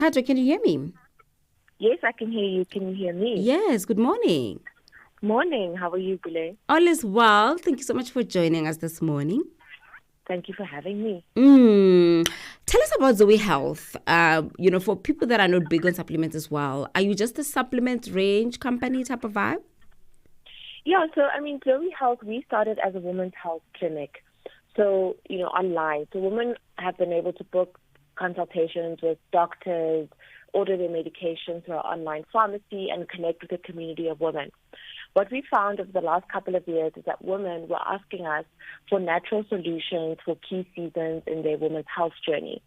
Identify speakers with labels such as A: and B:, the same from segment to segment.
A: Thato, can you hear me?
B: Yes, I can hear you. Can you hear me?
A: Yes, good morning.
B: Morning. How are you, Puleng?
A: All is well. Thank you so much for joining us this morning.
B: Thank you for having me.
A: Mm. Tell us about Zoie Health. For people that are not big on supplements as well, are you just a supplement range company type of vibe?
B: Yeah, so Zoie Health, we started as a women's health clinic. So, online. So women have been able to book consultations with doctors, order their medication through our online pharmacy, and connect with a community of women. What we found over the last couple of years is that women were asking us for natural solutions for key seasons in their women's health journey.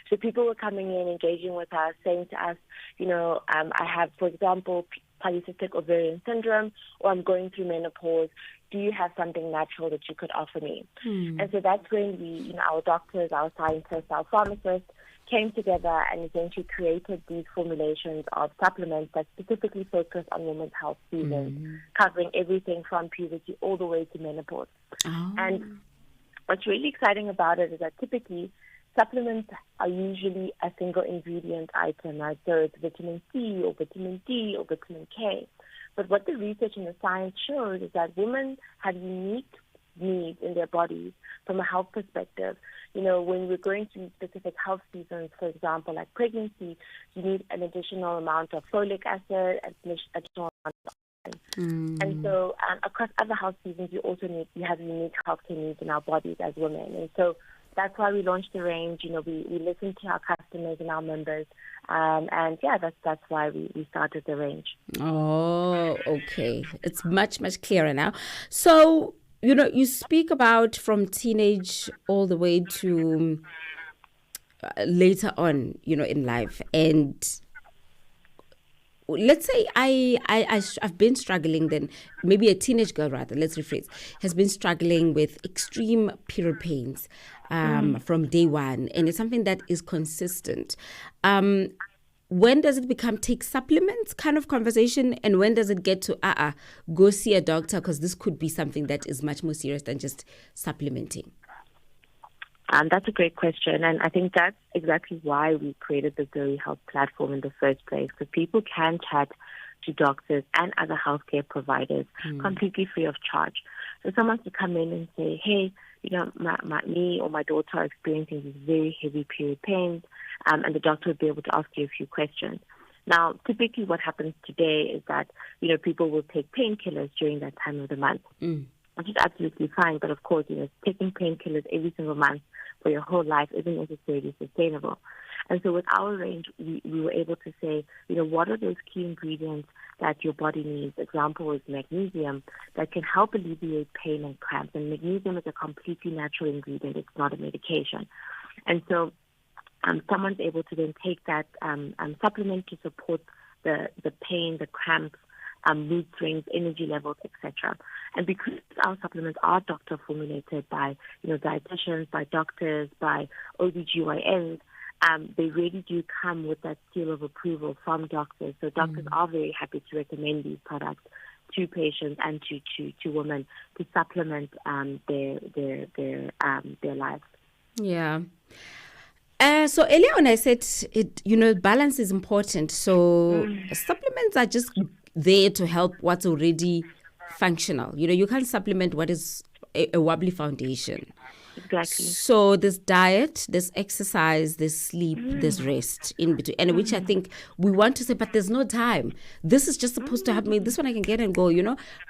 B: So people were coming in, engaging with us, saying to us, I have, for example, polycystic ovarian syndrome, or I'm going through menopause. Do you have something natural that you could offer me? And so that's when we, our doctors, our scientists, our pharmacists, came together and essentially created these formulations of supplements that specifically focus on women's health seasons, covering everything from puberty all the way to menopause.
A: Oh.
B: And what's really exciting about it is that typically supplements are usually a single ingredient item, right? So it's vitamin C or vitamin D or vitamin K. But what the research and the science shows is that women have unique needs in their bodies from a health perspective. When we're going through specific health seasons, for example, like pregnancy, you need an additional amount of folic acid, an additional amount of iron. And so across other health seasons, you have unique healthcare needs in our bodies as women. And so that's why we launched the range. We listen to our customers and our members. That's why we started the range.
A: Oh, okay. It's much, much clearer now. So, you speak about from teenage all the way to later on, in life. And let's say I've been struggling then, maybe a teenage girl rather, let's rephrase, has been struggling with extreme period pains from day one. And it's something that is consistent. When does it become take supplements kind of conversation, and when does it get to go see a doctor, because this could be something that is much more serious than just supplementing?
B: That's a great question, and I think that's exactly why we created the Zoie Health platform in the first place, because people can chat to doctors and other healthcare providers completely free of charge. So someone to come in and say, hey, me or my daughter are experiencing these very heavy period pains, and the doctor would be able to ask you a few questions. Now, typically what happens today is that, people will take painkillers during that time of the month, which is absolutely fine. But of course, taking painkillers every single month for your whole life isn't necessarily sustainable. And so with our range, we were able to say, what are those key ingredients that your body needs? Example is magnesium that can help alleviate pain and cramps. And magnesium is a completely natural ingredient. It's not a medication. And so someone's able to then take that supplement to support the pain, the cramps, mood swings, energy levels, etc. And because our supplements are doctor formulated by dietitians, by doctors, by OBGYNs, they really do come with that seal of approval from doctors. So doctors are very happy to recommend these products to patients and to women to supplement their lives.
A: Yeah. So earlier on I said balance is important. So supplements are just there to help what's already functional. You can't supplement what is a wobbly foundation.
B: Exactly.
A: So there's diet, there's exercise, there's sleep, there's rest in between. And which I think we want to say, but there's no time. This is just supposed to happen. This one I can get and go,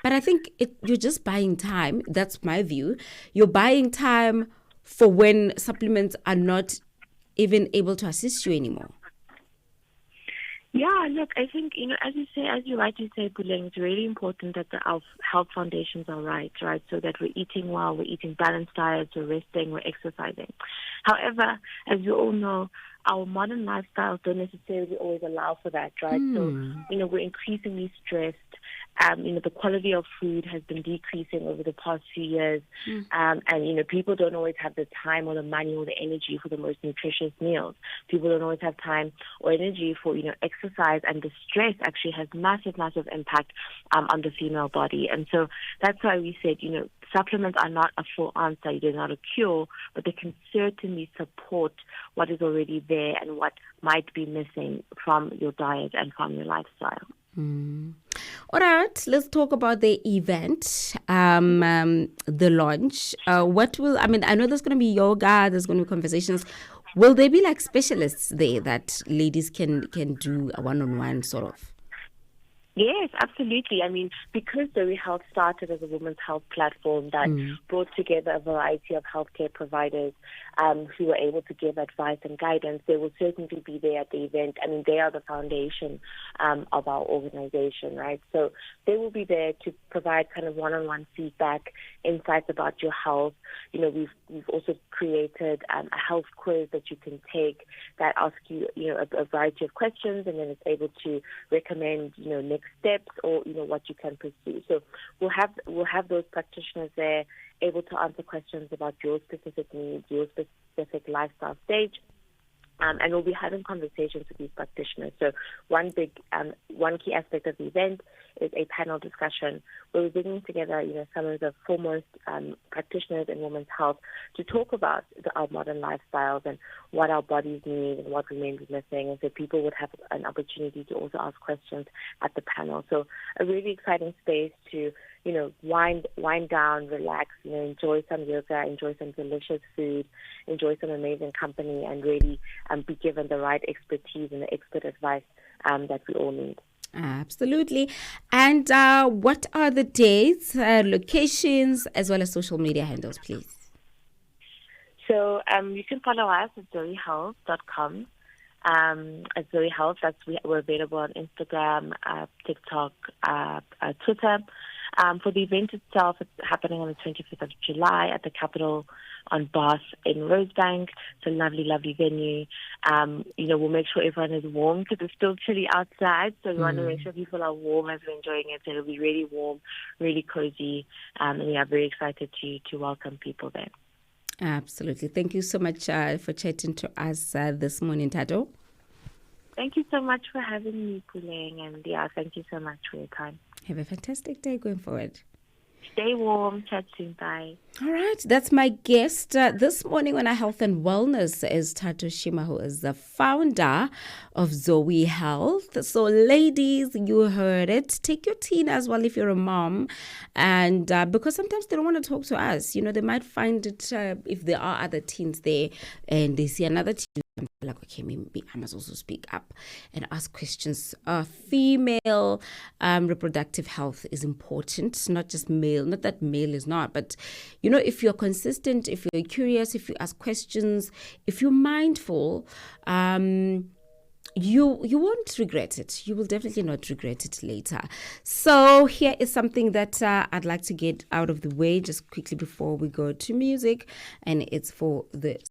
A: But I think you're just buying time. That's my view. You're buying time for when supplements are not even able to assist you anymore.
B: Yeah, look, I think, as you rightly say, Puleng, it's really important that our health foundations are right? So that we're eating well, we're eating balanced diets, we're resting, we're exercising. However, as you all know, our modern lifestyles don't necessarily always allow for that, right? So, we're increasingly stressed. The quality of food has been decreasing over the past few years. And people don't always have the time or the money or the energy for the most nutritious meals. People don't always have time or energy for, exercise, and the stress actually has massive, massive impact on the female body. And so that's why we said, supplements are not a full answer. They're not a cure, but they can certainly support what is already there and what might be missing from your diet and from your lifestyle.
A: All right, let's talk about the event, the launch. I know there's going to be yoga, there's going to be conversations. Will there be like specialists there that ladies can do a one-on-one sort of?
B: Yes, absolutely. I mean, because Zoie Health started as a women's health platform that brought together a variety of healthcare providers who were able to give advice and guidance, they will certainly be there at the event. I mean, they are the foundation of our organization, right? So they will be there to provide kind of one-on-one feedback, insights about your health. You know, we've also created a health quiz that you can take that asks you, a variety of questions, and then it's able to recommend, next steps or what you can pursue. So we'll have those practitioners there able to answer questions about your specific needs, your specific lifestyle stage. And we'll be having conversations with these practitioners. So one key aspect of the event is a panel discussion where we're bringing together, some of the foremost practitioners in women's health to talk about our modern lifestyles and what our bodies need and what remains missing. And so people would have an opportunity to also ask questions at the panel. So a really exciting space to, wind down, relax, enjoy some yoga, enjoy some delicious food, enjoy some amazing company, and really be given the right expertise and the expert advice that we all need.
A: Absolutely. And what are the dates, locations, as well as social media handles, please?
B: So you can follow us at zoiehealth.com. At Zoie Health, we're available on Instagram, TikTok, Twitter. For the event itself, it's happening on the 25th of July at the Capitol on Bath in Rosebank. It's a lovely, lovely venue. We'll make sure everyone is warm because it's still chilly outside. So we want to make sure people are warm as we're enjoying it. So it'll be really warm, really cozy. And we are very excited to welcome people there.
A: Absolutely. Thank you so much for chatting to us this morning, Thato.
B: Thank you so much for having me, Puleng. And thank you so much for your time.
A: Have a fantastic day going forward.
B: Stay warm. Chat soon. Bye.
A: All right. That's my guest this morning on our Health and Wellness is Thato Schermer, who is the founder of Zoie Health. So, ladies, you heard it. Take your teen as well if you're a mom. And because sometimes they don't want to talk to us. They might find it if there are other teens there and they see another teen. Like, okay, maybe I must also speak up and ask questions. Female reproductive health is important, not just male. Not that male is not, but if you're consistent, if you're curious, if you ask questions, if you're mindful, you won't regret it. You will definitely not regret it later. So here is something that I'd like to get out of the way just quickly before we go to music, and it's for the